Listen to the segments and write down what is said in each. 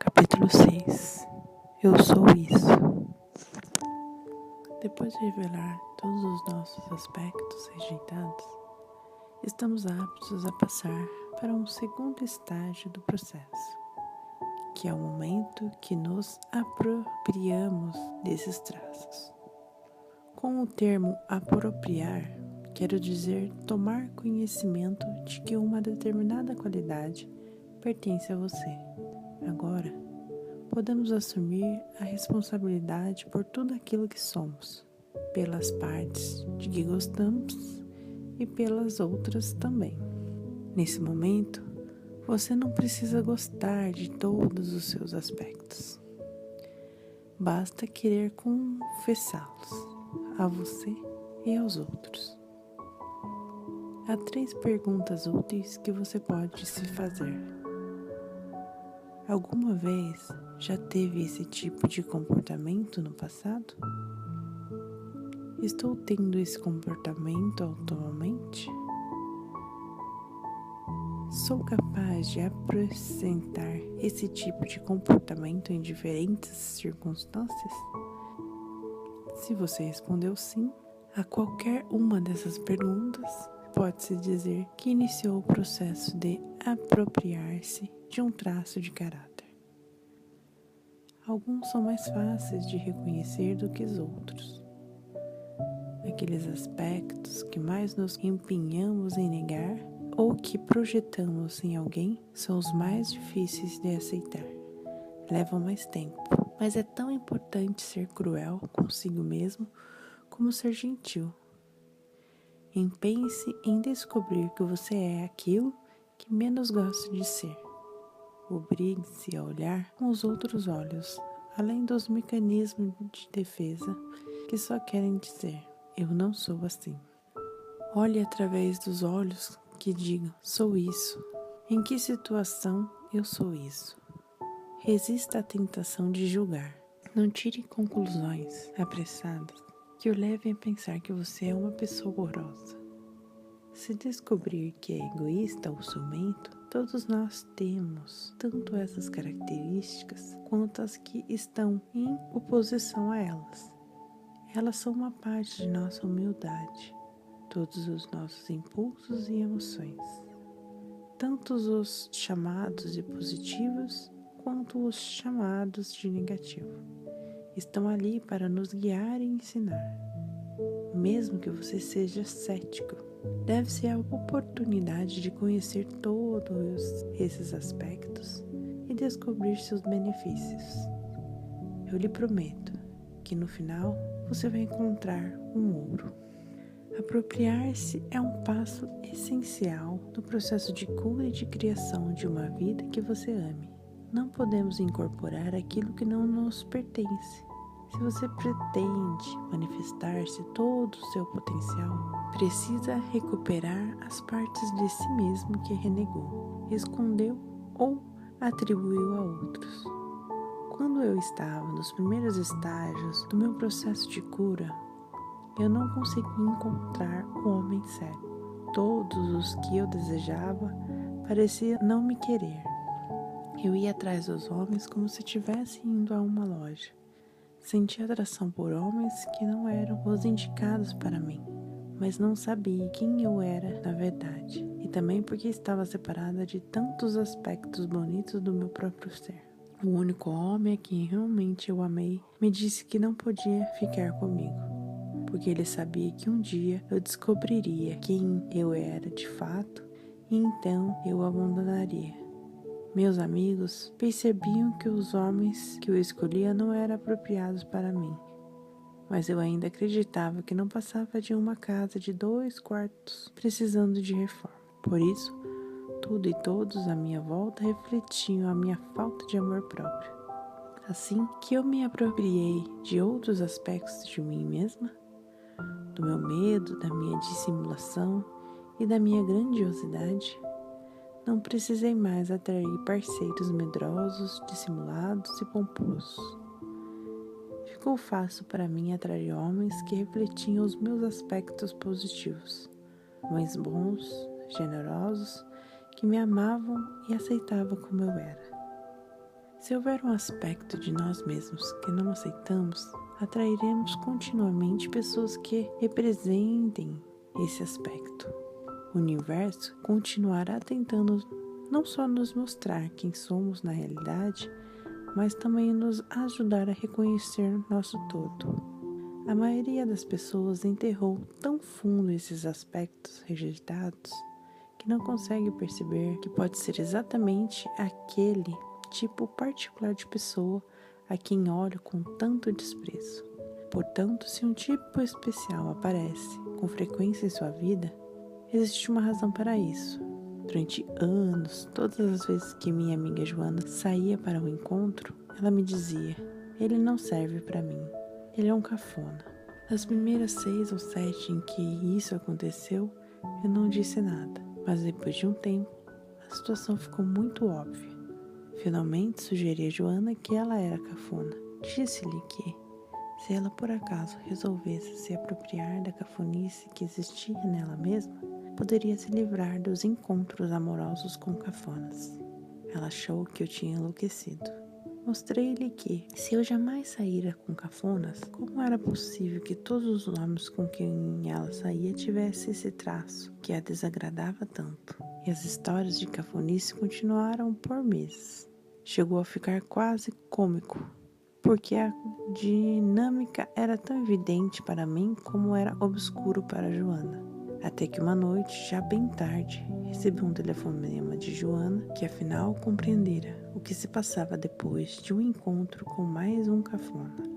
Capítulo 6. Eu sou isso. Depois de revelar todos os nossos aspectos rejeitados, estamos aptos a passar para um segundo estágio do processo, que é o momento que nos apropriamos desses traços. Com o termo apropriar, quero dizer tomar conhecimento de que uma determinada qualidade pertence a você. Agora, podemos assumir a responsabilidade por tudo aquilo que somos, pelas partes de que gostamos e pelas outras também. Nesse momento, você não precisa gostar de todos os seus aspectos. Basta querer confessá-los a você e aos outros. Há 3 perguntas úteis que você pode se fazer. Alguma vez já teve esse tipo de comportamento no passado? Estou tendo esse comportamento atualmente? Sou capaz de apresentar esse tipo de comportamento em diferentes circunstâncias? Se você respondeu sim a qualquer uma dessas perguntas, pode-se dizer que iniciou o processo de apropriar-se de um traço de caráter. Alguns são mais fáceis de reconhecer do que os outros. Aqueles aspectos que mais nos empenhamos em negar ou que projetamos em alguém são os mais difíceis de aceitar. Levam mais tempo, mas é tão importante ser cruel consigo mesmo como ser gentil. Empenhe-se em descobrir que você é aquilo que menos gosta de ser. Obrigue-se a olhar com os outros olhos, além dos mecanismos de defesa que só querem dizer, eu não sou assim. Olhe através dos olhos que digam, sou isso. Em que situação eu sou isso? Resista à tentação de julgar. Não tire conclusões apressadas que o levem a pensar que você é uma pessoa horrorosa. Se descobrir que é egoísta ou ciumento, todos nós temos tanto essas características quanto as que estão em oposição a elas. Elas são uma parte de nossa humildade, todos os nossos impulsos e emoções, tanto os chamados de positivos quanto os chamados de negativo, estão ali para nos guiar e ensinar. Mesmo que você seja cético, deve ser a oportunidade de conhecer todos esses aspectos e descobrir seus benefícios. Eu lhe prometo que no final você vai encontrar um ouro. Apropriar-se é um passo essencial no processo de cura e de criação de uma vida que você ame. Não podemos incorporar aquilo que não nos pertence. Se você pretende manifestar-se todo o seu potencial, precisa recuperar as partes de si mesmo que renegou, escondeu ou atribuiu a outros. Quando eu estava nos primeiros estágios do meu processo de cura, eu não consegui encontrar um homem sério. Todos os que eu desejava pareciam não me querer. Eu ia atrás dos homens como se estivesse indo a uma loja. Senti atração por homens que não eram os indicados para mim, mas não sabia quem eu era na verdade, e também porque estava separada de tantos aspectos bonitos do meu próprio ser. O único homem a quem realmente eu amei me disse que não podia ficar comigo, porque ele sabia que um dia eu descobriria quem eu era de fato e então eu o abandonaria. Meus amigos percebiam que os homens que eu escolhia não eram apropriados para mim, mas eu ainda acreditava que não passava de uma casa de 2 quartos precisando de reforma. Por isso, tudo e todos à minha volta refletiam a minha falta de amor próprio. Assim que eu me apropriei de outros aspectos de mim mesma, do meu medo, da minha dissimulação e da minha grandiosidade, não precisei mais atrair parceiros medrosos, dissimulados e pomposos. Ficou fácil para mim atrair homens que refletiam os meus aspectos positivos, homens bons, generosos, que me amavam e aceitavam como eu era. Se houver um aspecto de nós mesmos que não aceitamos, atrairemos continuamente pessoas que representem esse aspecto. O universo continuará tentando não só nos mostrar quem somos na realidade, mas também nos ajudar a reconhecer nosso todo. A maioria das pessoas enterrou tão fundo esses aspectos rejeitados que não consegue perceber que pode ser exatamente aquele tipo particular de pessoa a quem olha com tanto desprezo. Portanto, se um tipo especial aparece com frequência em sua vida, existe uma razão para isso. Durante anos, todas as vezes que minha amiga Joana saía para um encontro, ela me dizia: ele não serve para mim, ele é um cafona. Nas primeiras 6 ou 7 em que isso aconteceu, eu não disse nada, mas depois de um tempo, a situação ficou muito óbvia. Finalmente sugeri a Joana que ela era cafona. Disse-lhe que, se ela por acaso resolvesse se apropriar da cafonice que existia nela mesma, poderia se livrar dos encontros amorosos com cafonas. Ela achou que eu tinha enlouquecido. Mostrei-lhe que, se eu jamais saíra com cafonas, como era possível que todos os homens com quem ela saía tivessem esse traço que a desagradava tanto? E as histórias de cafonice continuaram por meses. Chegou a ficar quase cômico, porque a dinâmica era tão evidente para mim como era obscuro para Joana. Até que uma noite, já bem tarde, recebi um telefonema de Joana, que afinal compreendera o que se passava depois de um encontro com mais um cafona.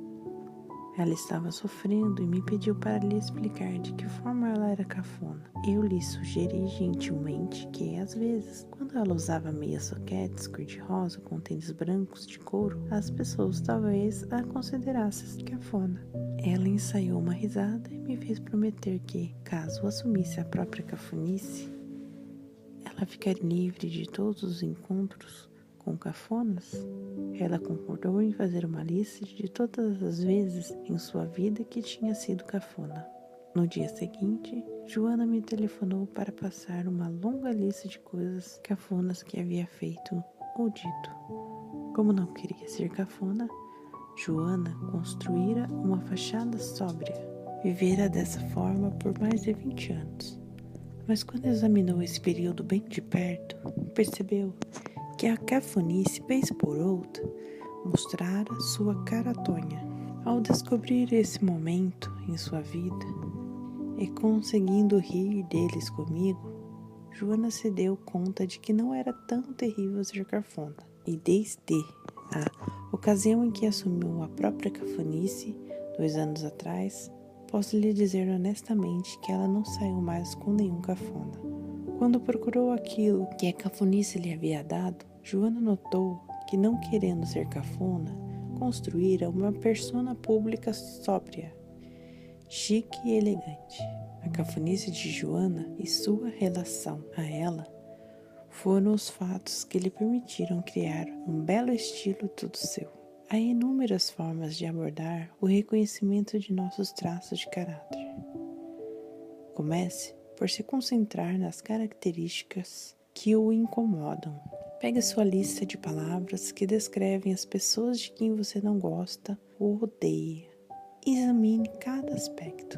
Ela estava sofrendo e me pediu para lhe explicar de que forma ela era cafona. Eu lhe sugeri gentilmente que, às vezes, quando ela usava meias soquetes cor-de-rosa com tênis brancos de couro, as pessoas talvez a considerassem cafona. Ela ensaiou uma risada e me fez prometer que, caso assumisse a própria cafonice, ela ficaria livre de todos os encontros com cafonas. Ela concordou em fazer uma lista de todas as vezes em sua vida que tinha sido cafona. No dia seguinte, Joana me telefonou para passar uma longa lista de coisas cafonas que havia feito ou dito. Como não queria ser cafona, Joana construíra uma fachada sóbria. Vivera dessa forma por mais de 20 anos. Mas quando examinou esse período bem de perto, percebeu que a cafonice, vez por outra, mostrara sua cara tonha. Ao descobrir esse momento em sua vida e conseguindo rir deles comigo, Joana se deu conta de que não era tão terrível ser cafona. E desde a ocasião em que assumiu a própria cafonice, 2 anos atrás, posso lhe dizer honestamente que ela não saiu mais com nenhum cafona. Quando procurou aquilo que a cafonice lhe havia dado, Joana notou que, não querendo ser cafona, construíra uma persona pública sóbria, chique e elegante. A cafonice de Joana e sua relação a ela foram os fatos que lhe permitiram criar um belo estilo todo seu. Há inúmeras formas de abordar o reconhecimento de nossos traços de caráter. Comece por se concentrar nas características que o incomodam. Pegue sua lista de palavras que descrevem as pessoas de quem você não gosta ou odeia. Examine cada aspecto.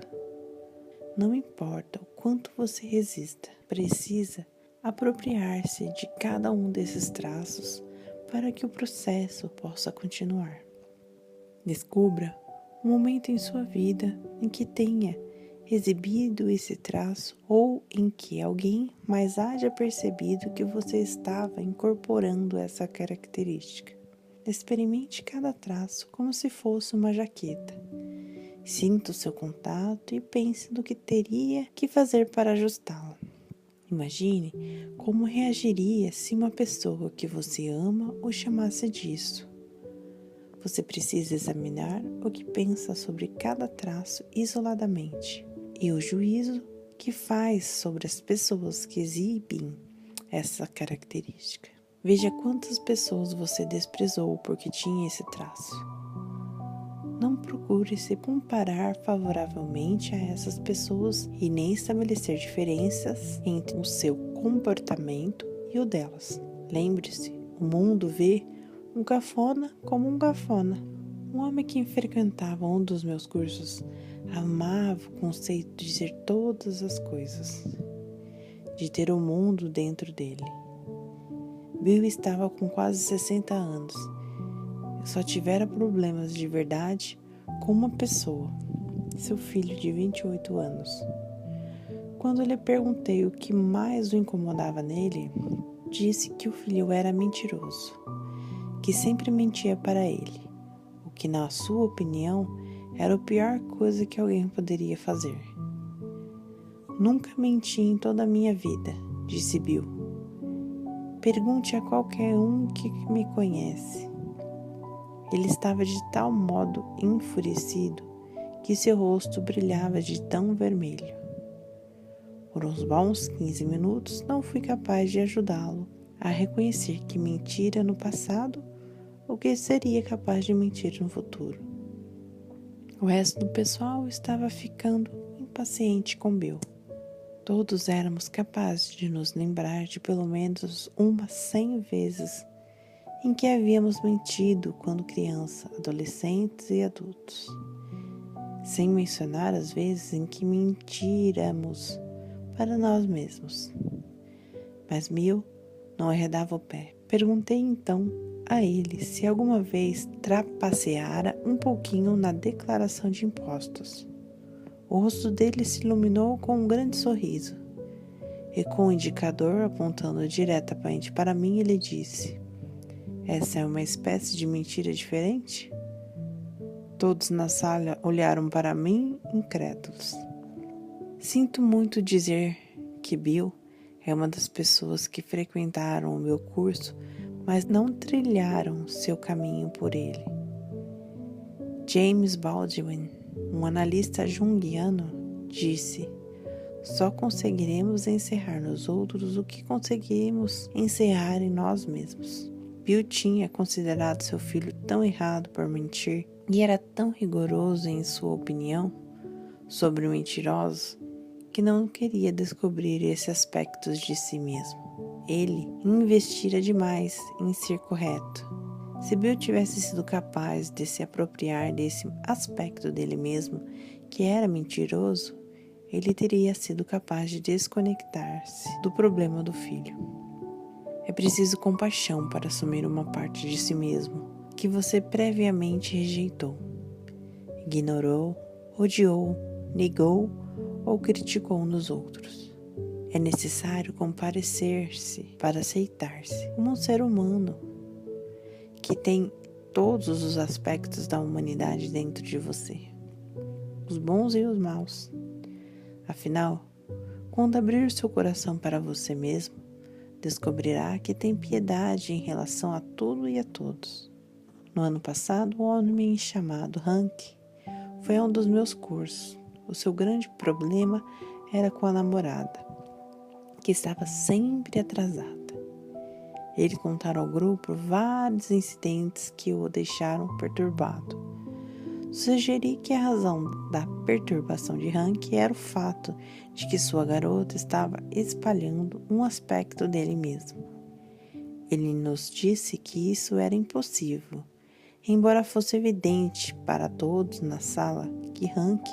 Não importa o quanto você resista, precisa apropriar-se de cada um desses traços para que o processo possa continuar. Descubra um momento em sua vida em que tenha exibido esse traço ou em que alguém mais haja percebido que você estava incorporando essa característica. Experimente cada traço como se fosse uma jaqueta. Sinta o seu contato e pense no que teria que fazer para ajustá-lo. Imagine como reagiria se uma pessoa que você ama o chamasse disso. Você precisa examinar o que pensa sobre cada traço isoladamente e o juízo que faz sobre as pessoas que exibem essa característica. Veja quantas pessoas você desprezou porque tinha esse traço. Não procure se comparar favoravelmente a essas pessoas e nem estabelecer diferenças entre o seu comportamento e o delas. Lembre-se, o mundo vê um cafona como um cafona. Um homem que frequentava um dos meus cursos amava o conceito de ser todas as coisas, de ter o mundo dentro dele. Bill estava com quase 60 anos. Eu só tivera problemas de verdade com uma pessoa, seu filho de 28 anos. Quando lhe perguntei o que mais o incomodava nele, disse que o filho era mentiroso, que sempre mentia para ele, o que, na sua opinião, era a pior coisa que alguém poderia fazer. Nunca menti em toda a minha vida, disse Bill. Pergunte a qualquer um que me conhece. Ele estava de tal modo enfurecido que seu rosto brilhava de tão vermelho. Por uns bons 15 minutos não fui capaz de ajudá-lo a reconhecer que mentira no passado ou que seria capaz de mentir no futuro. O resto do pessoal estava ficando impaciente com Bill. Todos éramos capazes de nos lembrar de pelo menos umas 100 vezes em que havíamos mentido quando criança, adolescentes e adultos, sem mencionar as vezes em que mentíramos para nós mesmos. Mas Bill não arredava o pé. Perguntei então a ele se alguma vez trapaceara um pouquinho na declaração de impostos. O rosto dele se iluminou com um grande sorriso, e com o indicador apontando diretamente para mim, ele disse: essa é uma espécie de mentira diferente? Todos na sala olharam para mim, incrédulos. Sinto muito dizer que Bill é uma das pessoas que frequentaram o meu curso, mas não trilharam seu caminho por ele. James Baldwin, um analista junguiano, disse: só conseguiremos encerrar nos outros o que conseguimos encerrar em nós mesmos. Bill tinha considerado seu filho tão errado por mentir e era tão rigoroso em sua opinião sobre mentirosos que não queria descobrir esses aspectos de si mesmo. Ele investira demais em ser correto. Se Bill tivesse sido capaz de se apropriar desse aspecto dele mesmo, que era mentiroso, ele teria sido capaz de desconectar-se do problema do filho. É preciso compaixão para assumir uma parte de si mesmo que você previamente rejeitou, ignorou, odiou, negou ou criticou nos outros. É necessário comparecer-se para aceitar-se como um ser humano que tem todos os aspectos da humanidade dentro de você, os bons e os maus. Afinal, quando abrir seu coração para você mesmo, descobrirá que tem piedade em relação a tudo e a todos. No ano passado, um homem chamado Hank foi a um dos meus cursos. O seu grande problema era com a namorada, que estava sempre atrasada. Ele contou ao grupo vários incidentes que o deixaram perturbado. Sugeri que a razão da perturbação de Hank era o fato de que sua garota estava espalhando um aspecto dele mesmo. Ele nos disse que isso era impossível, embora fosse evidente para todos na sala que Hank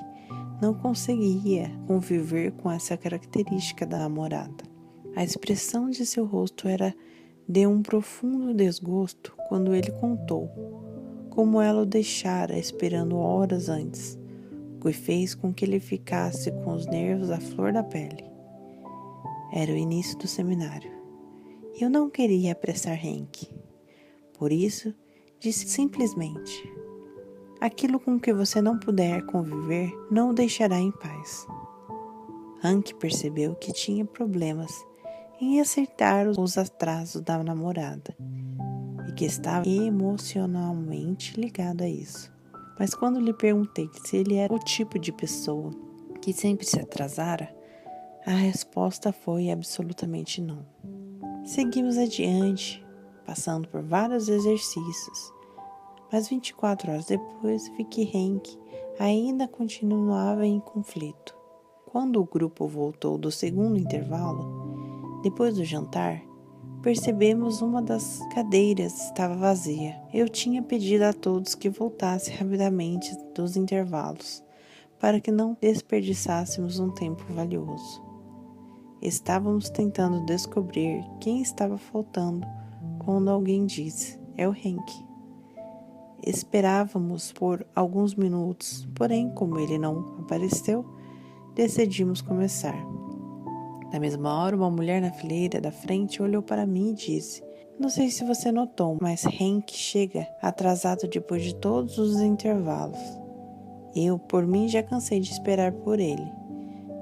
não conseguia conviver com essa característica da namorada. A expressão de seu rosto era de um profundo desgosto quando ele contou como ela o deixara esperando horas antes, o que fez com que ele ficasse com os nervos à flor da pele. Era o início do seminário. Eu não queria apressar Hank. Por isso, disse simplesmente: aquilo com que você não puder conviver não o deixará em paz. Hank percebeu que tinha problemas em acertar os atrasos da namorada e que estava emocionalmente ligado a isso. Mas quando lhe perguntei se ele era o tipo de pessoa que sempre se atrasara, a resposta foi absolutamente não. Seguimos adiante, passando por vários exercícios, mas 24 horas depois vi que Hank ainda continuava em conflito. Quando o grupo voltou do segundo intervalo, depois do jantar, percebemos uma das cadeiras estava vazia. Eu tinha pedido a todos que voltassem rapidamente dos intervalos, para que não desperdiçássemos um tempo valioso. Estávamos tentando descobrir quem estava faltando quando alguém disse: "É o Henk." Esperávamos por alguns minutos, porém, como ele não apareceu, decidimos começar. Na mesma hora, uma mulher na fileira da frente olhou para mim e disse: "Não sei se você notou, mas Henk chega atrasado depois de todos os intervalos." Eu, por mim, já cansei de esperar por ele.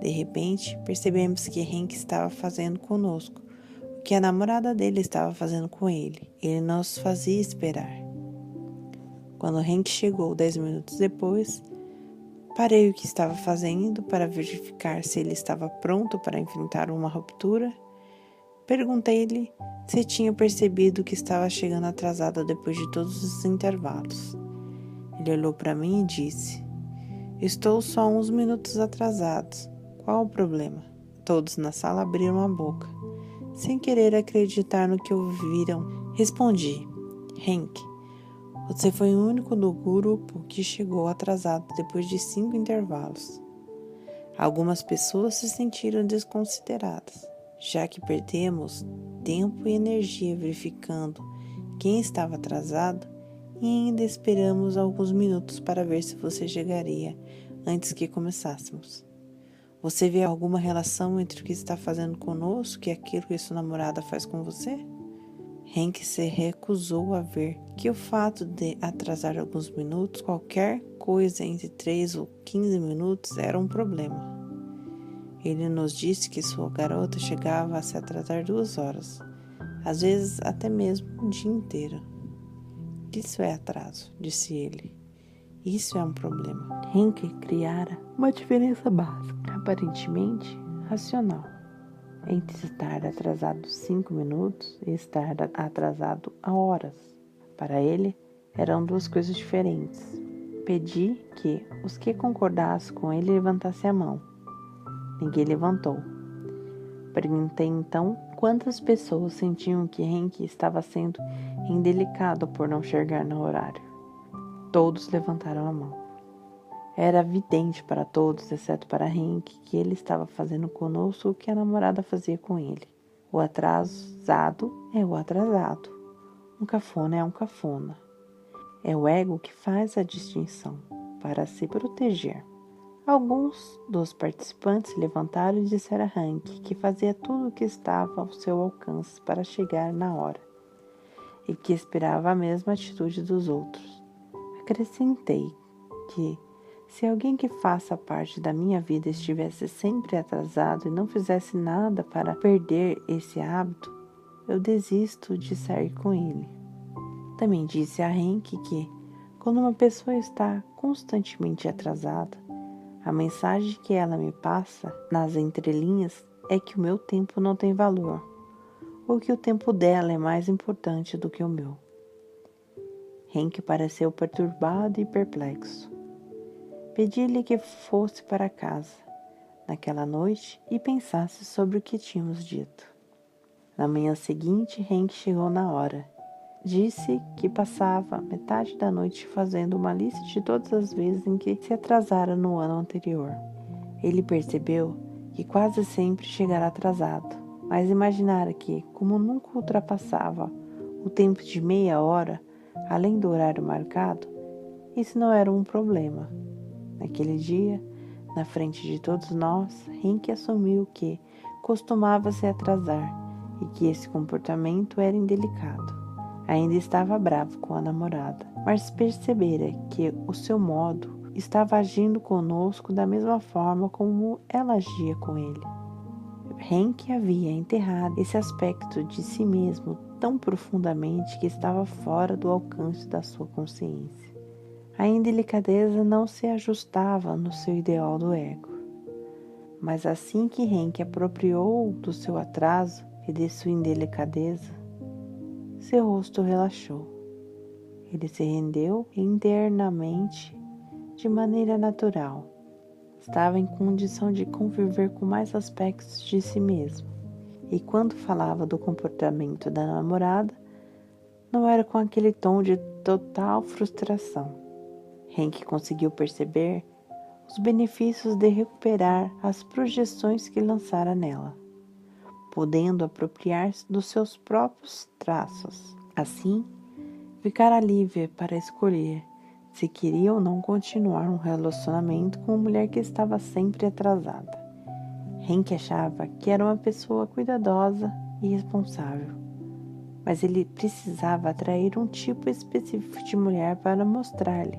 De repente, percebemos que Henk estava fazendo conosco o que a namorada dele estava fazendo com ele. Ele nos fazia esperar. Quando Henk chegou 10 minutos depois, parei o que estava fazendo para verificar se ele estava pronto para enfrentar uma ruptura. Perguntei-lhe se tinha percebido que estava chegando atrasado depois de todos os intervalos. Ele olhou para mim e disse: "Estou só uns minutos atrasado. Qual o problema?" Todos na sala abriram a boca, sem querer acreditar no que ouviram. Respondi: "Henk, você foi o único do grupo que chegou atrasado depois de 5 intervalos." Algumas pessoas se sentiram desconsideradas, já que perdemos tempo e energia verificando quem estava atrasado e ainda esperamos alguns minutos para ver se você chegaria antes que começássemos. Você vê alguma relação entre o que está fazendo conosco e aquilo que sua namorada faz com você? Henk se recusou a ver que o fato de atrasar alguns minutos, qualquer coisa entre 3 ou 15 minutos, era um problema. Ele nos disse que sua garota chegava a se atrasar 2 horas, às vezes até mesmo um dia inteiro. "Isso é atraso", disse ele. "Isso é um problema." Henk criara uma diferença básica, aparentemente racional, entre estar atrasado 5 minutos e estar atrasado há horas. Para ele, eram 2 coisas diferentes. Pedi que os que concordassem com ele levantassem a mão. Ninguém levantou. Perguntei então quantas pessoas sentiam que Henk estava sendo indelicado por não chegar no horário. Todos levantaram a mão. Era evidente para todos, exceto para Henk, que ele estava fazendo conosco o que a namorada fazia com ele. O atrasado é o atrasado. Um cafona é um cafona. É o ego que faz a distinção, para se proteger. Alguns dos participantes levantaram e disseram a Henk que fazia tudo o que estava ao seu alcance para chegar na hora, e que esperava a mesma atitude dos outros. Acrescentei que, se alguém que faça parte da minha vida estivesse sempre atrasado e não fizesse nada para perder esse hábito, eu desisto de sair com ele. Também disse a Henk que, quando uma pessoa está constantemente atrasada, a mensagem que ela me passa nas entrelinhas é que o meu tempo não tem valor, ou que o tempo dela é mais importante do que o meu. Henk pareceu perturbado e perplexo. Pedi-lhe que fosse para casa naquela noite e pensasse sobre o que tínhamos dito. Na manhã seguinte, Henk chegou na hora. Disse que passava metade da noite fazendo uma lista de todas as vezes em que se atrasara no ano anterior. Ele percebeu que quase sempre chegara atrasado, mas imaginara que, como nunca ultrapassava o tempo de meia hora, além do horário marcado, isso não era um problema. Naquele dia, na frente de todos nós, Henk assumiu que costumava se atrasar e que esse comportamento era indelicado. Ainda estava bravo com a namorada, mas percebera que o seu modo estava agindo conosco da mesma forma como ela agia com ele. Henk havia enterrado esse aspecto de si mesmo tão profundamente que estava fora do alcance da sua consciência. A indelicadeza não se ajustava no seu ideal do ego. Mas assim que Henk apropriou do seu atraso e de sua indelicadeza, seu rosto relaxou. Ele se rendeu internamente de maneira natural. Estava em condição de conviver com mais aspectos de si mesmo. E quando falava do comportamento da namorada, não era com aquele tom de total frustração. Hank conseguiu perceber os benefícios de recuperar as projeções que lançara nela, podendo apropriar-se dos seus próprios traços. Assim, ficara livre para escolher se queria ou não continuar um relacionamento com uma mulher que estava sempre atrasada. Hank achava que era uma pessoa cuidadosa e responsável, mas ele precisava atrair um tipo específico de mulher para mostrar-lhe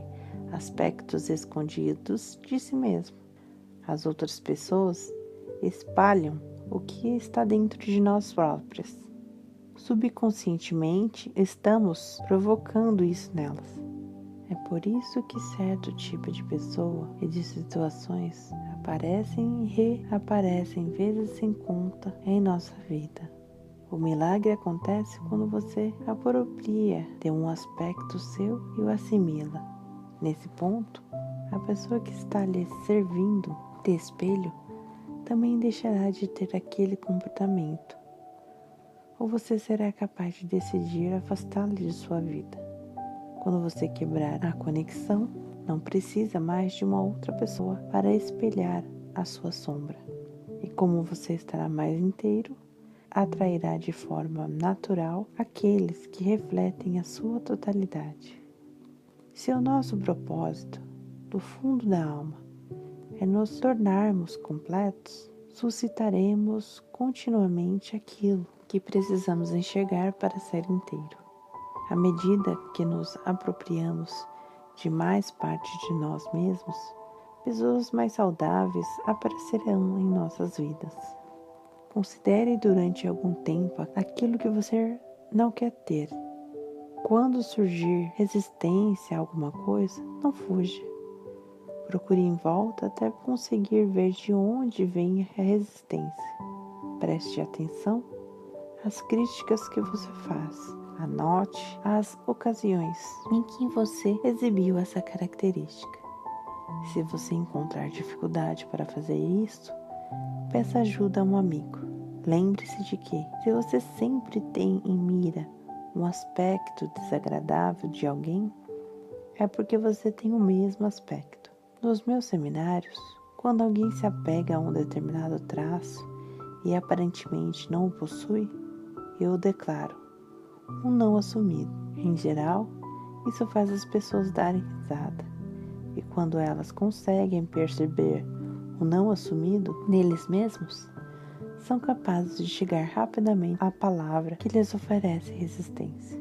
aspectos escondidos de si mesmo. As outras pessoas espalham o que está dentro de nós próprios. Subconscientemente, estamos provocando isso nelas. É por isso que certo tipo de pessoa e de situações aparecem e reaparecem vezes sem conta em nossa vida. O milagre acontece quando você apropria de um aspecto seu e o assimila. Nesse ponto, a pessoa que está lhe servindo de espelho também deixará de ter aquele comportamento, ou você será capaz de decidir afastá-lo de sua vida. Quando você quebrar a conexão, não precisa mais de uma outra pessoa para espelhar a sua sombra. E como você estará mais inteiro, atrairá de forma natural aqueles que refletem a sua totalidade. Se o nosso propósito, do fundo da alma, é nos tornarmos completos, suscitaremos continuamente aquilo que precisamos enxergar para ser inteiro. À medida que nos apropriamos de mais parte de nós mesmos, pessoas mais saudáveis aparecerão em nossas vidas. Considere durante algum tempo aquilo que você não quer ter. Quando surgir resistência a alguma coisa, não fuja. Procure em volta até conseguir ver de onde vem a resistência. Preste atenção às críticas que você faz. Anote as ocasiões em que você exibiu essa característica. Se você encontrar dificuldade para fazer isso, peça ajuda a um amigo. Lembre-se de que, se você sempre tem em mira um aspecto desagradável de alguém, é porque você tem o mesmo aspecto. Nos meus seminários, quando alguém se apega a um determinado traço e aparentemente não o possui, eu declaro um não assumido. Em geral, isso faz as pessoas darem risada. E quando elas conseguem perceber o não assumido neles mesmos, são capazes de chegar rapidamente à palavra que lhes oferece resistência.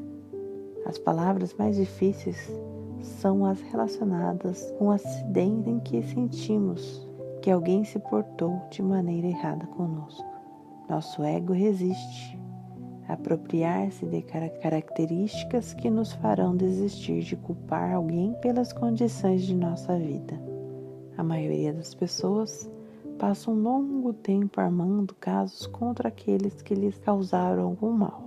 As palavras mais difíceis são as relacionadas com o acidente em que sentimos que alguém se portou de maneira errada conosco. Nosso ego resiste a apropriar-se de características que nos farão desistir de culpar alguém pelas condições de nossa vida. A maioria das pessoas passa um longo tempo armando casos contra aqueles que lhes causaram algum mal.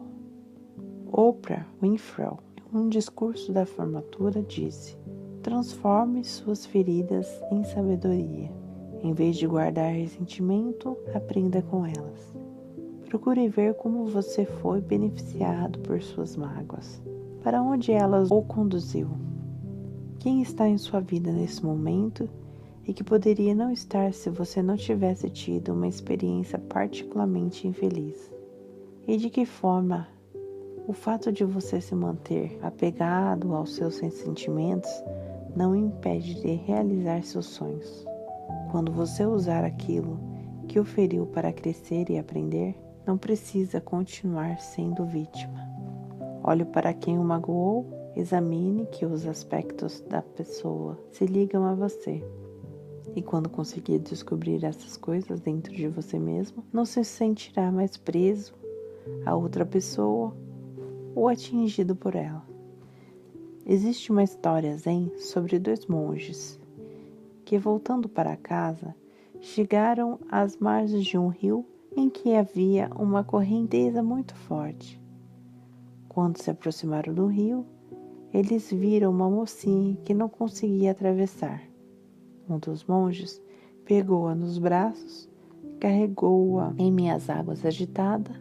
Oprah Winfrey, em um discurso da formatura, disse: transforme suas feridas em sabedoria. Em vez de guardar ressentimento, aprenda com elas. Procure ver como você foi beneficiado por suas mágoas. Para onde elas o conduziu? Quem está em sua vida nesse momento e que poderia não estar se você não tivesse tido uma experiência particularmente infeliz? E de que forma o fato de você se manter apegado aos seus sentimentos não impede de realizar seus sonhos? Quando você usar aquilo que o feriu para crescer e aprender, não precisa continuar sendo vítima. Olhe para quem o magoou, examine que os aspectos da pessoa se ligam a você. E quando conseguir descobrir essas coisas dentro de você mesmo, não se sentirá mais preso a outra pessoa ou atingido por ela. Existe uma história zen sobre 2 monges que, voltando para casa, chegaram às margens de um rio em que havia uma correnteza muito forte. Quando se aproximaram do rio, eles viram uma mocinha que não conseguia atravessar. Um dos monges pegou-a nos braços, carregou-a em minhas águas agitadas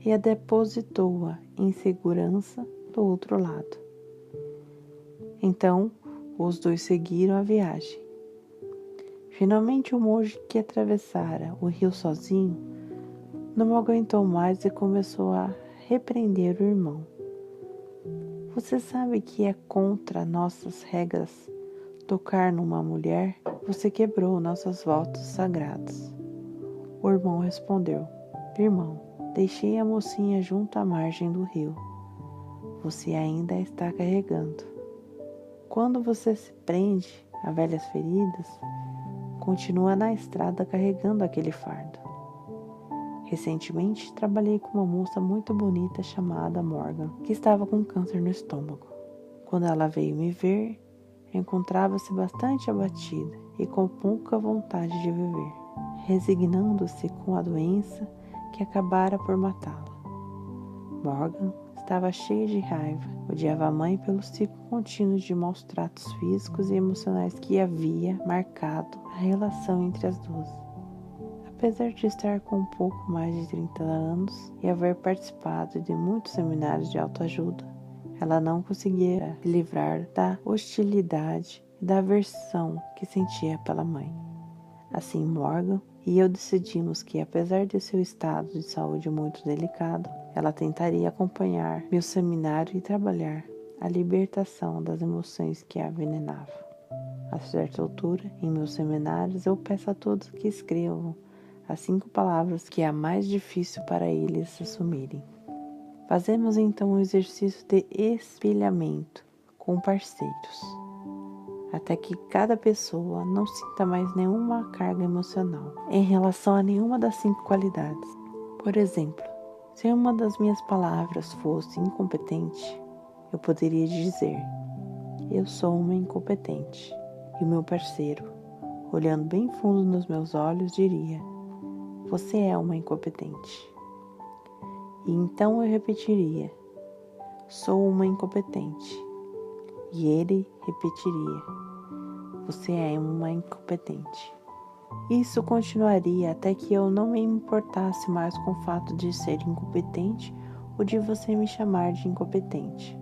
e a depositou-a em segurança do outro lado. Então, os dois seguiram a viagem. Finalmente, o monge que atravessara o rio sozinho não aguentou mais e começou a repreender o irmão. Você sabe que é contra nossas regras tocar numa mulher? Você quebrou nossos votos sagrados. O irmão respondeu: Irmão, deixei a mocinha junto à margem do rio. Você ainda a está carregando. Quando você se prende a velhas feridas, continua na estrada carregando aquele fardo. Recentemente, trabalhei com uma moça muito bonita chamada Morgan, que estava com câncer no estômago. Quando ela veio me ver, encontrava-se bastante abatida e com pouca vontade de viver, resignando-se com a doença que acabara por matá-la. Morgan estava cheia de raiva, odiava a mãe pelo ciclo contínuo de maus tratos físicos e emocionais que havia marcado a relação entre as duas. Apesar de estar com um pouco mais de 30 anos e haver participado de muitos seminários de autoajuda, ela não conseguia se livrar da hostilidade e da aversão que sentia pela mãe. Assim, Morgan e eu decidimos que, apesar de seu estado de saúde muito delicado, ela tentaria acompanhar meu seminário e trabalhar a libertação das emoções que a envenenavam. A certa altura, em meus seminários, eu peço a todos que escrevam as 5 palavras que é a mais difícil para eles assumirem. Fazemos então um exercício de espelhamento com parceiros, até que cada pessoa não sinta mais nenhuma carga emocional em relação a nenhuma das 5 qualidades. Por exemplo, se uma das minhas palavras fosse incompetente, eu poderia dizer: eu sou uma incompetente. E o meu parceiro, olhando bem fundo nos meus olhos, diria: você é uma incompetente. E então eu repetiria: sou uma incompetente. E ele repetiria: você é uma incompetente. Isso continuaria até que eu não me importasse mais com o fato de ser incompetente ou de você me chamar de incompetente.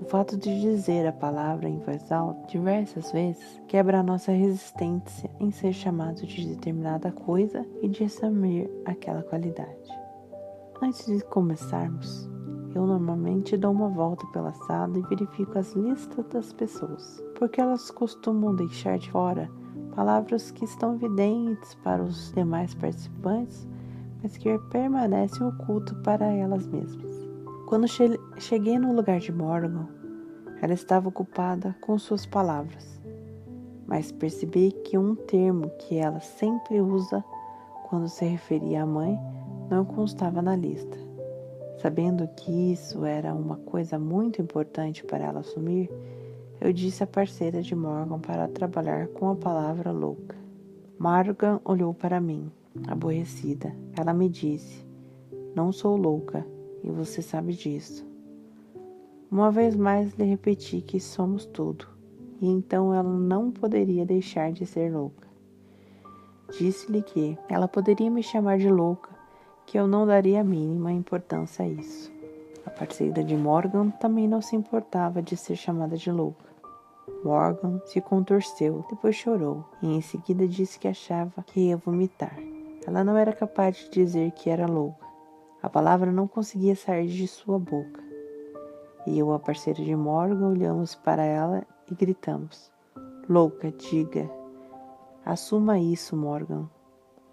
O fato de dizer a palavra em voz alta diversas vezes quebra a nossa resistência em ser chamado de determinada coisa e de assumir aquela qualidade. Antes de começarmos, eu normalmente dou uma volta pela sala e verifico as listas das pessoas, porque elas costumam deixar de fora palavras que estão evidentes para os demais participantes, mas que permanecem ocultas para elas mesmas. Quando cheguei no lugar de Morgan, ela estava ocupada com suas palavras, mas percebi que um termo que ela sempre usa quando se referia à mãe não constava na lista. Sabendo que isso era uma coisa muito importante para ela assumir, eu disse à parceira de Morgan para trabalhar com a palavra louca. Morgan olhou para mim, aborrecida. Ela me disse: não sou louca, e você sabe disso. Uma vez mais lhe repeti que somos tudo, e então ela não poderia deixar de ser louca. Disse-lhe que ela poderia me chamar de louca, que eu não daria a mínima importância a isso. A parceira de Morgan também não se importava de ser chamada de louca. Morgan se contorceu, depois chorou, e em seguida disse que achava que ia vomitar. Ela não era capaz de dizer que era louca. A palavra não conseguia sair de sua boca. E eu, a parceira de Morgan, olhamos para ela e gritamos: louca, diga. Assuma isso, Morgan.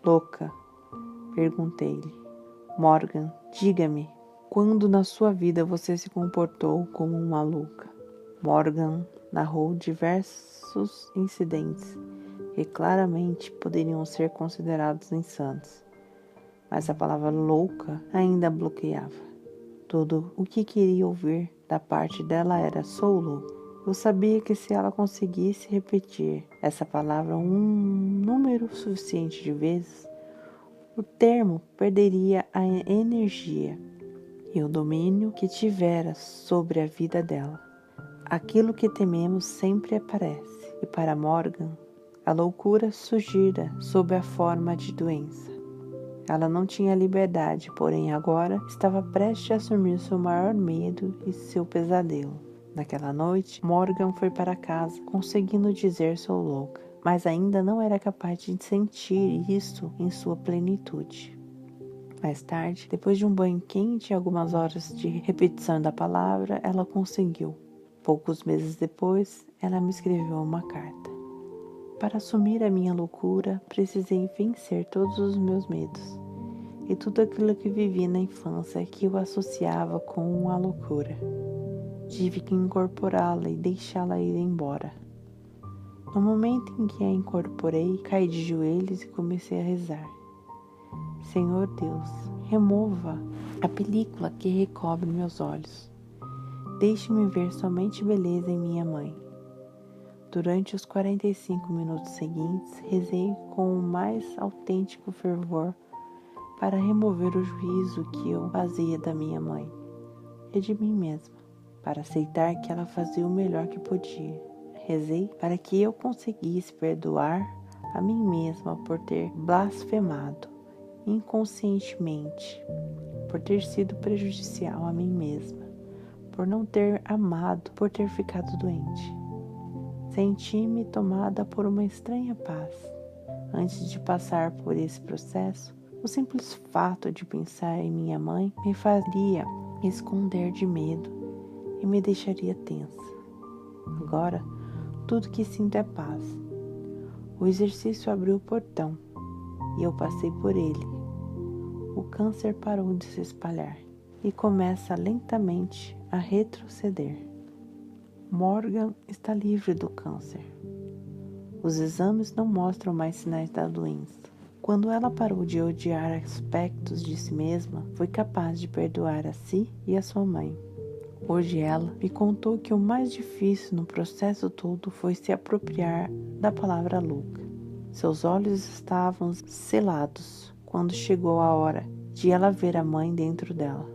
Louca, perguntei-lhe. Morgan, diga-me, quando na sua vida você se comportou como uma louca? Morgan narrou diversos incidentes que claramente poderiam ser considerados insanos, mas a palavra louca ainda bloqueava. Tudo o que queria ouvir da parte dela era: sou louco. Eu sabia que se ela conseguisse repetir essa palavra um número suficiente de vezes, o termo perderia a energia e o domínio que tivera sobre a vida dela. Aquilo que tememos sempre aparece, e para Morgan, a loucura surgira sob a forma de doença. Ela não tinha liberdade, porém agora estava prestes a assumir seu maior medo e seu pesadelo. Naquela noite, Morgan foi para casa, conseguindo dizer sou louca, mas ainda não era capaz de sentir isso em sua plenitude. Mais tarde, depois de um banho quente e algumas horas de repetição da palavra, ela conseguiu. Poucos meses depois, ela me escreveu uma carta. Para assumir a minha loucura, precisei vencer todos os meus medos e tudo aquilo que vivi na infância que eu associava com a loucura. Tive que incorporá-la e deixá-la ir embora. No momento em que a incorporei, caí de joelhos e comecei a rezar. Senhor Deus, remova a película que recobre meus olhos. Deixe-me ver somente beleza em minha mãe. Durante os 45 minutos seguintes, rezei com o mais autêntico fervor para remover o juízo que eu fazia da minha mãe e de mim mesma, para aceitar que ela fazia o melhor que podia. Rezei para que eu conseguisse perdoar a mim mesma por ter blasfemado inconscientemente, por ter sido prejudicial a mim mesma, por não ter amado, por ter ficado doente. Senti-me tomada por uma estranha paz. Antes de passar por esse processo, o simples fato de pensar em minha mãe me faria esconder de medo e me deixaria tensa. Agora, tudo que sinto é paz. O exercício abriu o portão e eu passei por ele. O câncer parou de se espalhar e começa lentamente a retroceder. Morgan está livre do câncer. Os exames não mostram mais sinais da doença. Quando ela parou de odiar aspectos de si mesma, foi capaz de perdoar a si e a sua mãe. Hoje ela me contou que o mais difícil no processo todo foi se apropriar da palavra louca. Seus olhos estavam selados quando chegou a hora de ela ver a mãe dentro dela.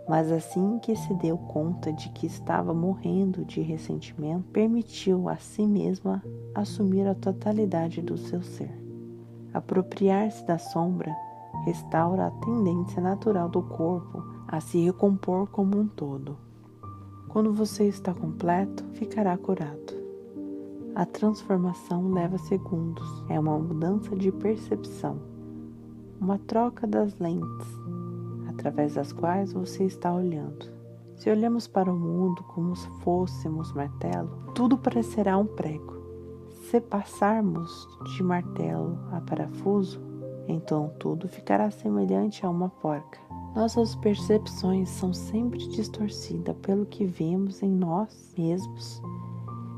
Mas assim que se deu conta de que estava morrendo de ressentimento, permitiu a si mesma assumir a totalidade do seu ser. Apropriar-se da sombra restaura a tendência natural do corpo a se recompor como um todo. Quando você está completo, ficará curado. A transformação leva segundos, é uma mudança de percepção, uma troca das lentes, através das quais você está olhando. Se olhamos para o mundo como se fôssemos martelo, tudo parecerá um prego. Se passarmos de martelo a parafuso, então tudo ficará semelhante a uma porca. Nossas percepções são sempre distorcidas pelo que vemos em nós mesmos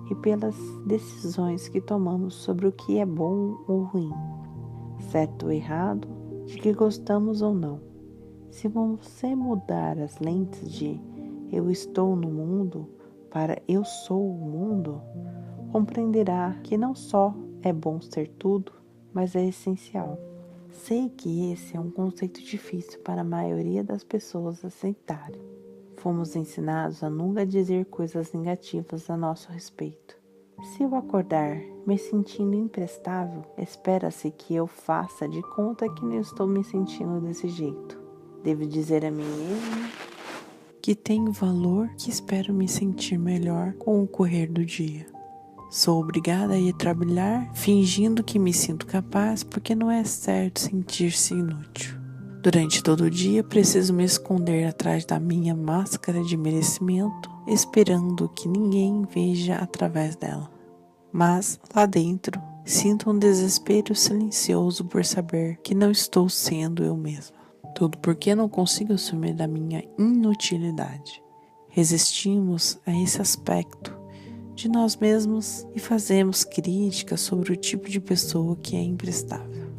e pelas decisões que tomamos sobre o que é bom ou ruim, certo ou errado, de que gostamos ou não. Se você mudar as lentes de eu estou no mundo para eu sou o mundo, compreenderá que não só é bom ser tudo, mas é essencial. Sei que esse é um conceito difícil para a maioria das pessoas aceitarem. Fomos ensinados a nunca dizer coisas negativas a nosso respeito. Se eu acordar me sentindo imprestável, espera-se que eu faça de conta que não estou me sentindo desse jeito. Devo dizer a mim mesma que tenho valor, que espero me sentir melhor com o correr do dia. Sou obrigada a ir trabalhar fingindo que me sinto capaz porque não é certo sentir-se inútil. Durante todo o dia preciso me esconder atrás da minha máscara de merecimento, esperando que ninguém veja através dela. Mas lá dentro sinto um desespero silencioso por saber que não estou sendo eu mesma. Tudo porque não consigo assumir a minha inutilidade. Resistimos a esse aspecto de nós mesmos e fazemos críticas sobre o tipo de pessoa que é imprestável.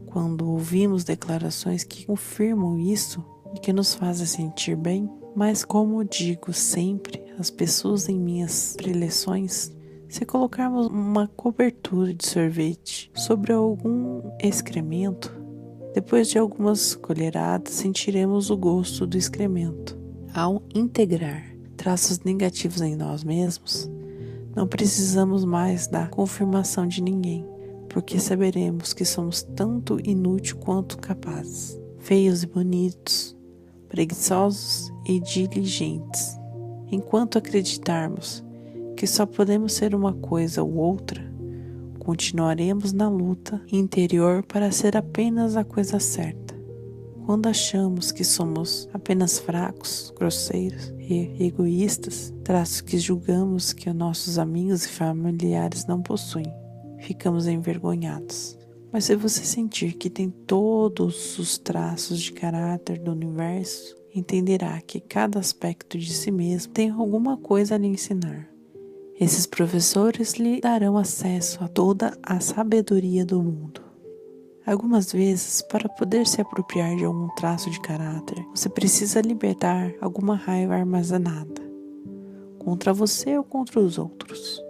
Quando ouvimos declarações que confirmam isso e que nos fazem sentir bem, mas como digo sempre às pessoas em minhas preleções, se colocarmos uma cobertura de sorvete sobre algum excremento, depois de algumas colheradas sentiremos o gosto do excremento. Ao integrar traços negativos em nós mesmos, Não precisamos mais da confirmação de ninguém, porque saberemos que somos tanto inúteis quanto capazes, feios e bonitos, preguiçosos e diligentes. Enquanto acreditarmos que só podemos ser uma coisa ou outra, continuaremos na luta interior para ser apenas a coisa certa. Quando achamos que somos apenas fracos, grosseiros e egoístas, traços que julgamos que nossos amigos e familiares não possuem, ficamos envergonhados. Mas se você sentir que tem todos os traços de caráter do universo, entenderá que cada aspecto de si mesmo tem alguma coisa a lhe ensinar. Esses professores lhe darão acesso a toda a sabedoria do mundo. Algumas vezes, para poder se apropriar de algum traço de caráter, você precisa libertar alguma raiva armazenada, contra você ou contra os outros.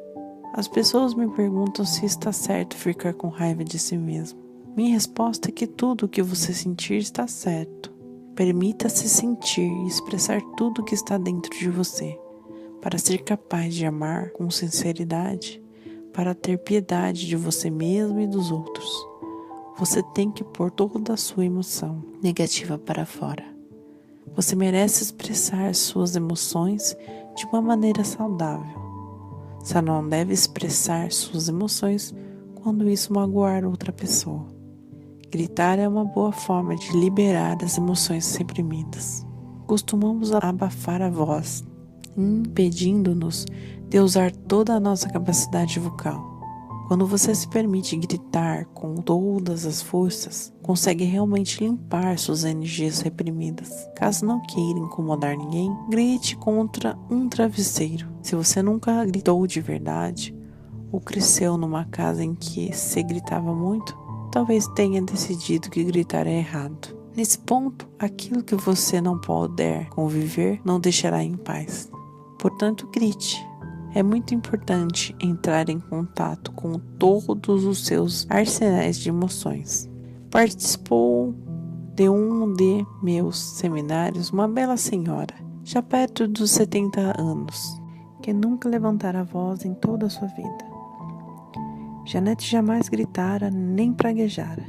As pessoas me perguntam se está certo ficar com raiva de si mesmo. Minha resposta é que tudo o que você sentir está certo. Permita-se sentir e expressar tudo o que está dentro de você, para ser capaz de amar com sinceridade, para ter piedade de você mesmo e dos outros. Você tem que pôr toda a sua emoção negativa para fora. Você merece expressar suas emoções de uma maneira saudável. Só não deve expressar suas emoções quando isso magoar outra pessoa. Gritar é uma boa forma de liberar as emoções reprimidas. Costumamos abafar a voz, impedindo-nos de usar toda a nossa capacidade vocal. Quando você se permite gritar com todas as forças, consegue realmente limpar suas energias reprimidas. Caso não queira incomodar ninguém, grite contra um travesseiro. Se você nunca gritou de verdade, ou cresceu numa casa em que se gritava muito, talvez tenha decidido que gritar é errado. Nesse ponto, aquilo que você não puder conviver não deixará em paz. Portanto, grite. É muito importante entrar em contato com todos os seus arsenais de emoções. Participou de um de meus seminários uma bela senhora, já perto dos 70 anos, que nunca levantara a voz em toda a sua vida. Janete jamais gritara nem praguejara.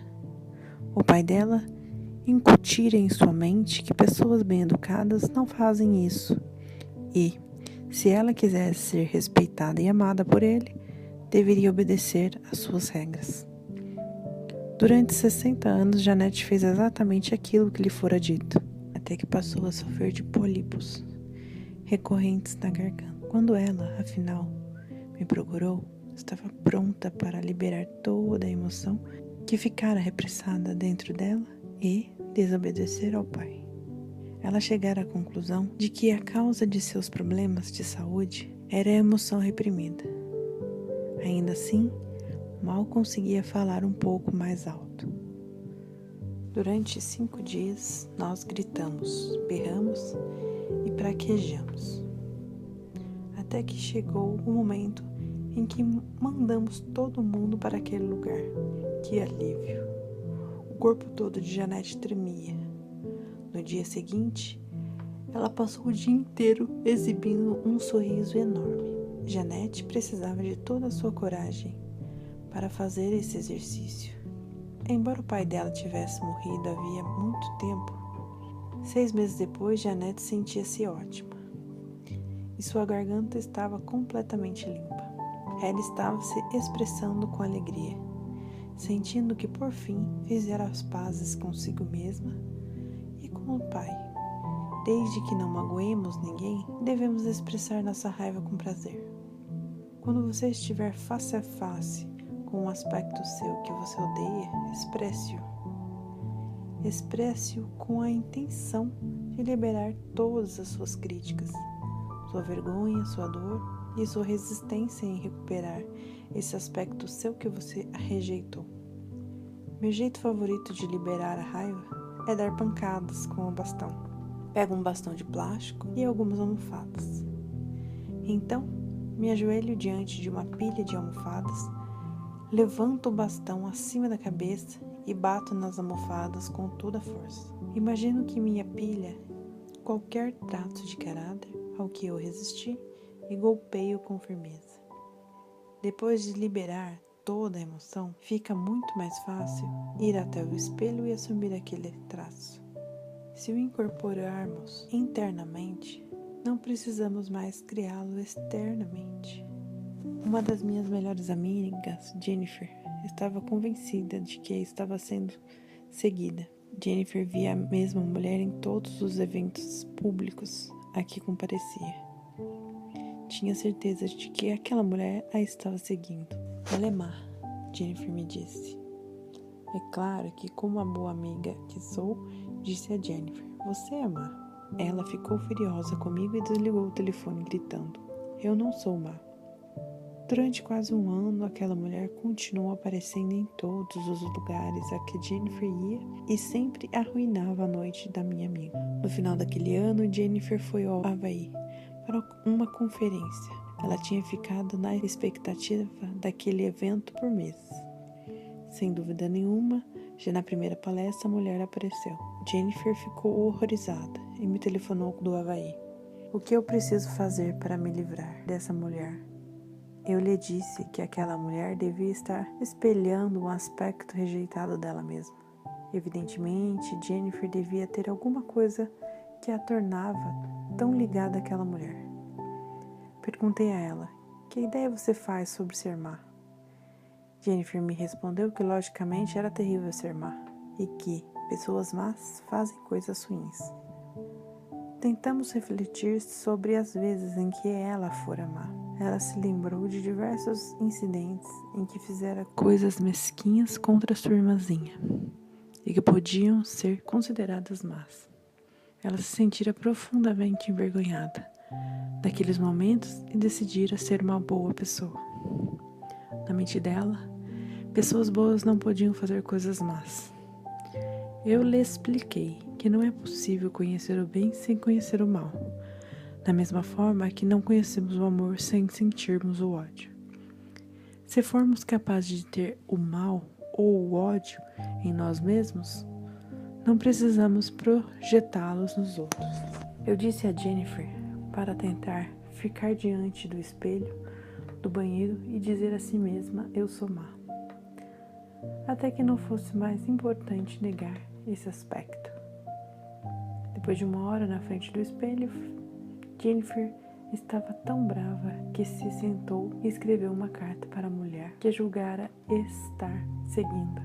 O pai dela incutira em sua mente que pessoas bem educadas não fazem isso e, se ela quisesse ser respeitada e amada por ele, deveria obedecer às suas regras. Durante 60 anos, Janete fez exatamente aquilo que lhe fora dito, até que passou a sofrer de pólipos recorrentes na garganta. Quando ela, afinal, me procurou, estava pronta para liberar toda a emoção que ficara repressada dentro dela e desobedecer ao pai. Ela chegara à conclusão de que a causa de seus problemas de saúde era a emoção reprimida. Ainda assim, mal conseguia falar um pouco mais alto. Durante 5 dias, nós gritamos, berramos e praquejamos. Até que chegou o momento em que mandamos todo mundo para aquele lugar. Que alívio! O corpo todo de Janete tremia. No dia seguinte, ela passou o dia inteiro exibindo um sorriso enorme. Janete precisava de toda a sua coragem para fazer esse exercício. Embora o pai dela tivesse morrido havia muito tempo, 6 meses depois, Janete sentia-se ótima. E sua garganta estava completamente limpa. Ela estava se expressando com alegria, sentindo que por fim fizera as pazes consigo mesma e com o pai. Desde que não magoemos ninguém, devemos expressar nossa raiva com prazer. Quando você estiver face a face com um aspecto seu que você odeia, expresse-o. Expresse-o com a intenção de liberar todas as suas críticas, sua vergonha, sua dor e sua resistência em recuperar esse aspecto seu que você rejeitou. Meu jeito favorito de liberar a raiva é dar pancadas com o bastão. Pego um bastão de plástico e algumas almofadas. Então, me ajoelho diante de uma pilha de almofadas, levanto o bastão acima da cabeça e bato nas almofadas com toda a força. Imagino que minha pilha, qualquer traço de caráter ao que eu resisti, e golpeio com firmeza. Depois de liberar toda a emoção, fica muito mais fácil ir até o espelho e assumir aquele traço. Se o incorporarmos internamente, não precisamos mais criá-lo externamente. Uma das minhas melhores amigas, Jennifer, estava convencida de que estava sendo seguida. Jennifer via a mesma mulher em todos os eventos públicos a que comparecia. Tinha certeza de que aquela mulher a estava seguindo. Ela é má, Jennifer me disse. É claro que, como a boa amiga que sou, disse a Jennifer, você é má. Ela ficou furiosa comigo e desligou o telefone gritando, eu não sou má. Durante quase um ano, aquela mulher continuou aparecendo em todos os lugares a que Jennifer ia e sempre arruinava a noite da minha amiga. No final daquele ano, Jennifer foi ao Havaí para uma conferência. Ela tinha ficado na expectativa daquele evento por meses. Sem dúvida nenhuma, já na primeira palestra a mulher apareceu. Jennifer ficou horrorizada e me telefonou do Havaí. O que eu preciso fazer para me livrar dessa mulher? Eu lhe disse que aquela mulher devia estar espelhando um aspecto rejeitado dela mesma. Evidentemente, Jennifer devia ter alguma coisa que a tornava tão ligada àquela mulher. Perguntei a ela, que ideia você faz sobre ser má? Jennifer me respondeu que logicamente era terrível ser má e que pessoas más fazem coisas ruins. Tentamos refletir sobre as vezes em que ela fora má. Ela se lembrou de diversos incidentes em que fizera coisas mesquinhas contra sua irmãzinha e que podiam ser consideradas más. Ela se sentira profundamente envergonhada daqueles momentos e decidira ser uma boa pessoa. Na mente dela, pessoas boas não podiam fazer coisas más. Eu lhe expliquei que não é possível conhecer o bem sem conhecer o mal, da mesma forma que não conhecemos o amor sem sentirmos o ódio. Se formos capazes de ter o mal ou o ódio em nós mesmos, não precisamos projetá-los nos outros. Eu disse a Jennifer para tentar ficar diante do espelho do banheiro e dizer a si mesma, eu sou má. Até que não fosse mais importante negar esse aspecto. Depois de uma hora na frente do espelho, Jennifer estava tão brava que se sentou e escreveu uma carta para a mulher que julgara estar seguindo.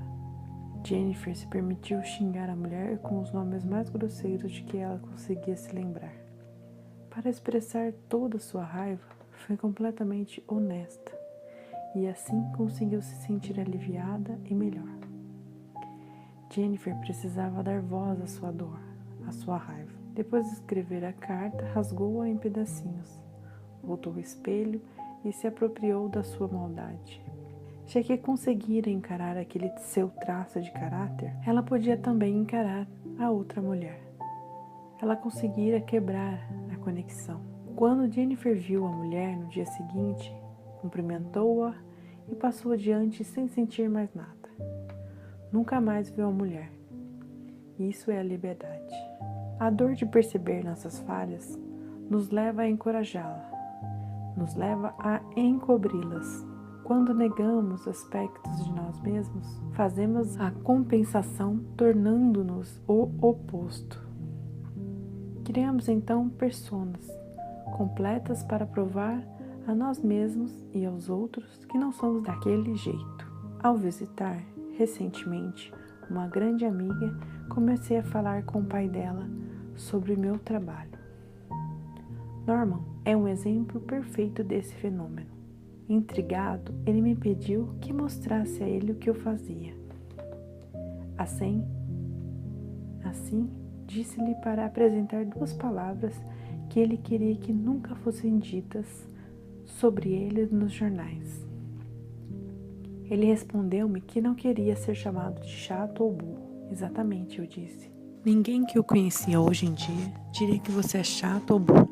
Jennifer se permitiu xingar a mulher com os nomes mais grosseiros de que ela conseguia se lembrar. Para expressar toda a sua raiva, foi completamente honesta e assim conseguiu se sentir aliviada e melhor. Jennifer precisava dar voz à sua dor, à sua raiva. Depois de escrever a carta, rasgou-a em pedacinhos, voltou ao espelho e se apropriou da sua maldade. Já que conseguira encarar aquele seu traço de caráter, ela podia também encarar a outra mulher. Ela conseguira quebrar a conexão. Quando Jennifer viu a mulher no dia seguinte, cumprimentou-a e passou adiante sem sentir mais nada. Nunca mais viu a mulher. Isso é a liberdade. A dor de perceber nossas falhas nos leva a encorajá-la, nos leva a encobri-las. Quando negamos aspectos de nós mesmos, fazemos a compensação tornando-nos o oposto. Criamos então personas completas para provar a nós mesmos e aos outros que não somos daquele jeito. Ao visitar recentemente uma grande amiga, comecei a falar com o pai dela sobre o meu trabalho. Norman é um exemplo perfeito desse fenômeno. Intrigado, ele me pediu que mostrasse a ele o que eu fazia. Assim, disse-lhe para apresentar 2 palavras que ele queria que nunca fossem ditas sobre ele nos jornais. Ele respondeu-me que não queria ser chamado de chato ou burro. Exatamente, eu disse. Ninguém que o conhecia hoje em dia diria que você é chato ou burro.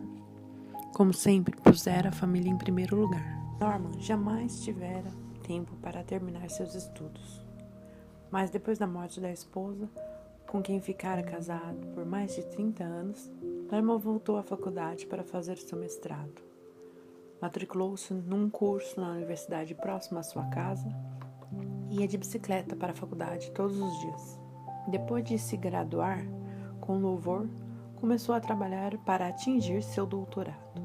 Como sempre, pusera a família em primeiro lugar. Norman jamais tivera tempo para terminar seus estudos. Mas depois da morte da esposa, com quem ficara casado por mais de 30 anos, Norman voltou à faculdade para fazer seu mestrado. Matriculou-se num curso na universidade próxima à sua casa e ia de bicicleta para a faculdade todos os dias. Depois de se graduar com louvor, começou a trabalhar para atingir seu doutorado.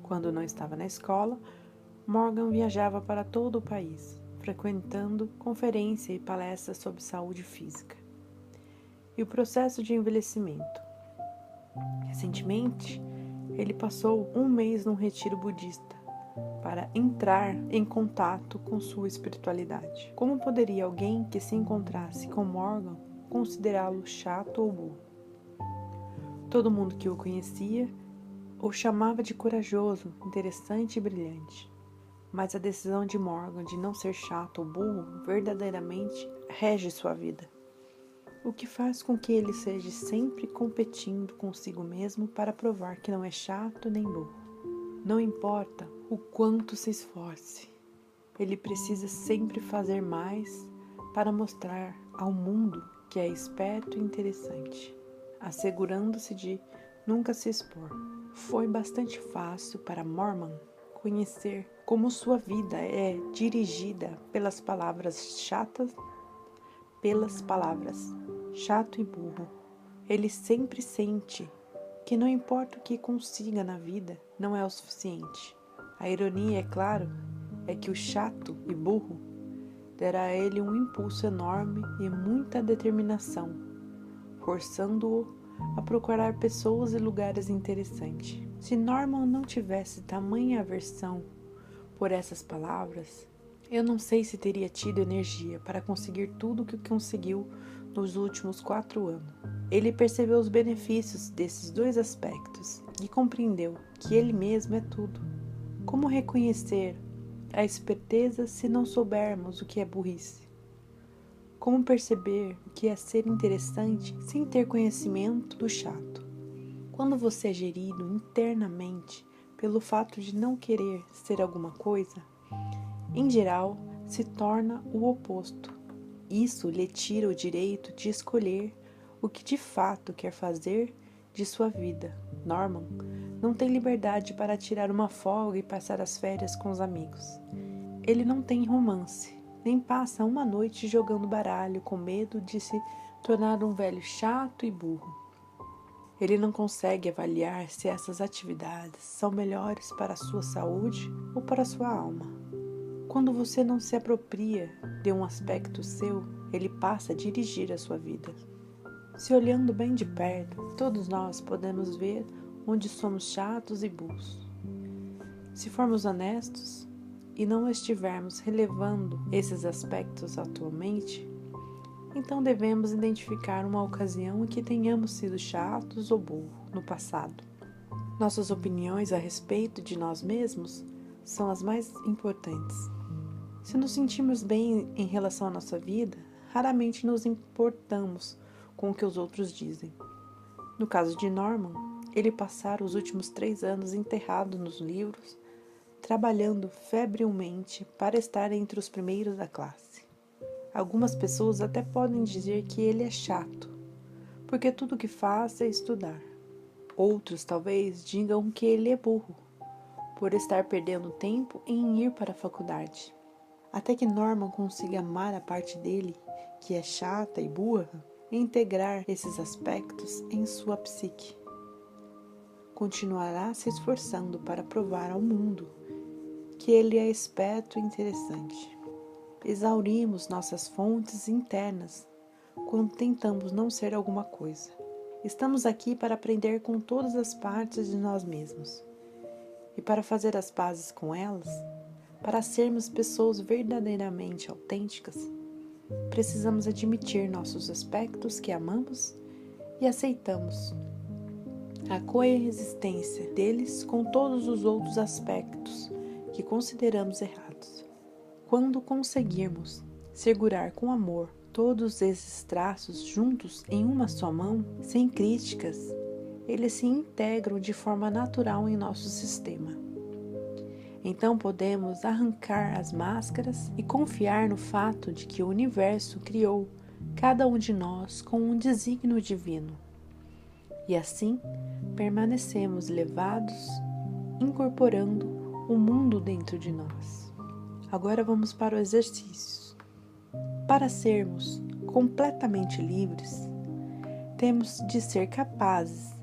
Quando não estava na escola, Morgan viajava para todo o país, frequentando conferências e palestras sobre saúde física e o processo de envelhecimento. Recentemente, ele passou um mês num retiro budista para entrar em contato com sua espiritualidade. Como poderia alguém que se encontrasse com Morgan considerá-lo chato ou burro? Todo mundo que o conhecia o chamava de corajoso, interessante e brilhante. Mas a decisão de Morgan de não ser chato ou burro verdadeiramente rege sua vida, o que faz com que ele seja sempre competindo consigo mesmo para provar que não é chato nem burro. Não importa o quanto se esforce, ele precisa sempre fazer mais para mostrar ao mundo que é esperto e interessante, assegurando-se de nunca se expor. Foi bastante fácil para Morgan conhecer como sua vida é dirigida pelas palavras chato e burro. Ele sempre sente que não importa o que consiga na vida, não é o suficiente. A ironia, é claro, é que o chato e burro dará a ele um impulso enorme e muita determinação, forçando-o a procurar pessoas e lugares interessantes. Se Norman não tivesse tamanha aversão por essas palavras, eu não sei se teria tido energia para conseguir tudo o que conseguiu nos últimos 4 anos. Ele percebeu os benefícios desses 2 aspectos e compreendeu que ele mesmo é tudo. Como reconhecer a esperteza se não soubermos o que é burrice? Como perceber o que é ser interessante sem ter conhecimento do chato? Quando você é gerido internamente pelo fato de não querer ser alguma coisa, em geral, se torna o oposto. Isso lhe tira o direito de escolher o que de fato quer fazer de sua vida. Norman não tem liberdade para tirar uma folga e passar as férias com os amigos. Ele não tem romance, nem passa uma noite jogando baralho com medo de se tornar um velho chato e burro. Ele não consegue avaliar se essas atividades são melhores para a sua saúde ou para a sua alma. Quando você não se apropria de um aspecto seu, ele passa a dirigir a sua vida. Se olhando bem de perto, todos nós podemos ver onde somos chatos e burros. Se formos honestos e não estivermos relevando esses aspectos atualmente, então devemos identificar uma ocasião em que tenhamos sido chatos ou burros no passado. Nossas opiniões a respeito de nós mesmos são as mais importantes. Se nos sentimos bem em relação à nossa vida, raramente nos importamos com o que os outros dizem. No caso de Norman, ele passara os últimos 3 anos enterrado nos livros, trabalhando febrilmente para estar entre os primeiros da classe. Algumas pessoas até podem dizer que ele é chato, porque tudo o que faz é estudar. Outros talvez digam que ele é burro, por estar perdendo tempo em ir para a faculdade. Até que Norman consiga amar a parte dele, que é chata e burra, e integrar esses aspectos em sua psique. Continuará se esforçando para provar ao mundo que ele é esperto e interessante. Exaurimos nossas fontes internas quando tentamos não ser alguma coisa. Estamos aqui para aprender com todas as partes de nós mesmos. E para fazer as pazes com elas, para sermos pessoas verdadeiramente autênticas, precisamos admitir nossos aspectos que amamos e aceitamos a coexistência deles com todos os outros aspectos que consideramos errados. Quando conseguirmos segurar com amor todos esses traços juntos em uma só mão, sem críticas, eles se integram de forma natural em nosso sistema. Então podemos arrancar as máscaras e confiar no fato de que o universo criou cada um de nós com um desígnio divino. E assim permanecemos levados, incorporando o mundo dentro de nós. Agora vamos para o exercício. Para sermos completamente livres, temos de ser capazes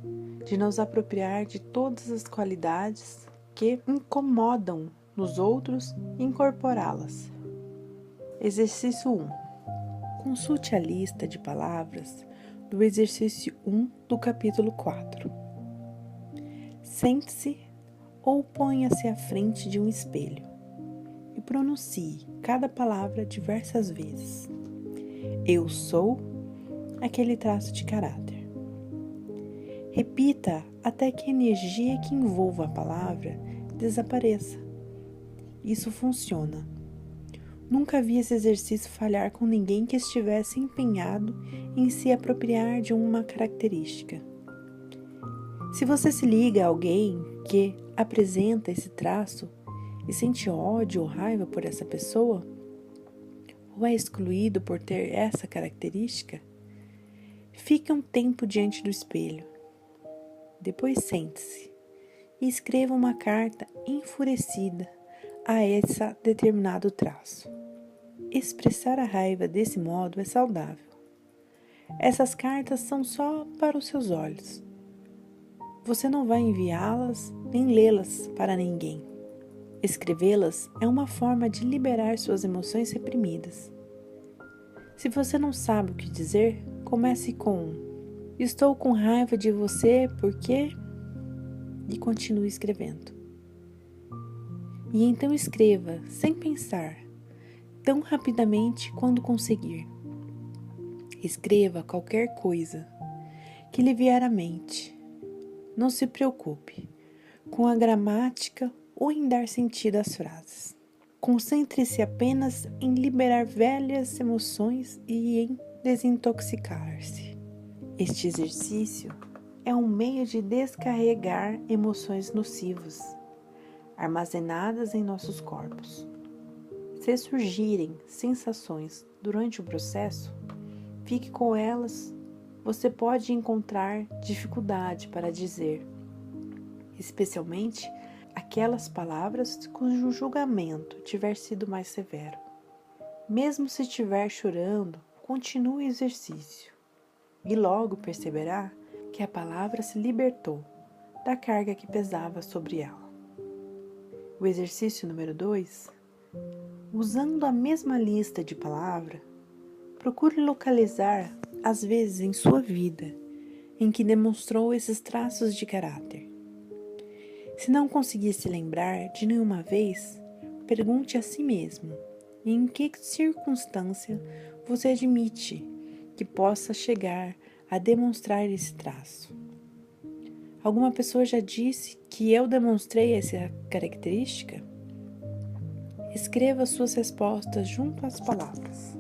de nos apropriar de todas as qualidades que incomodam nos outros e incorporá-las. Exercício 1. Consulte a lista de palavras do exercício 1 do capítulo 4. Sente-se ou ponha-se à frente de um espelho e pronuncie cada palavra diversas vezes. Eu sou aquele traço de caráter. Repita até que a energia que envolva a palavra desapareça. Isso funciona. Nunca vi esse exercício falhar com ninguém que estivesse empenhado em se apropriar de uma característica. Se você se liga a alguém que apresenta esse traço e sente ódio ou raiva por essa pessoa, ou é excluído por ter essa característica, fique um tempo diante do espelho. Depois sente-se e escreva uma carta enfurecida a esse determinado traço. Expressar a raiva desse modo é saudável. Essas cartas são só para os seus olhos. Você não vai enviá-las nem lê-las para ninguém. Escrevê-las é uma forma de liberar suas emoções reprimidas. Se você não sabe o que dizer, comece com estou com raiva de você porque... e continue escrevendo. E então escreva, sem pensar, tão rapidamente quando conseguir. Escreva qualquer coisa que lhe vier à mente. Não se preocupe com a gramática ou em dar sentido às frases. Concentre-se apenas em liberar velhas emoções e em desintoxicar-se. Este exercício é um meio de descarregar emoções nocivas, armazenadas em nossos corpos. Se surgirem sensações durante o processo, fique com elas. Você pode encontrar dificuldade para dizer, especialmente aquelas palavras cujo julgamento tiver sido mais severo. Mesmo se estiver chorando, continue o exercício e logo perceberá que a palavra se libertou da carga que pesava sobre ela. O exercício número 2. Usando a mesma lista de palavras, procure localizar as vezes em sua vida em que demonstrou esses traços de caráter. Se não conseguir se lembrar de nenhuma vez, pergunte a si mesmo em que circunstância você admite que possa chegar a demonstrar esse traço. Alguma pessoa já disse que eu demonstrei essa característica? Escreva suas respostas junto às palavras.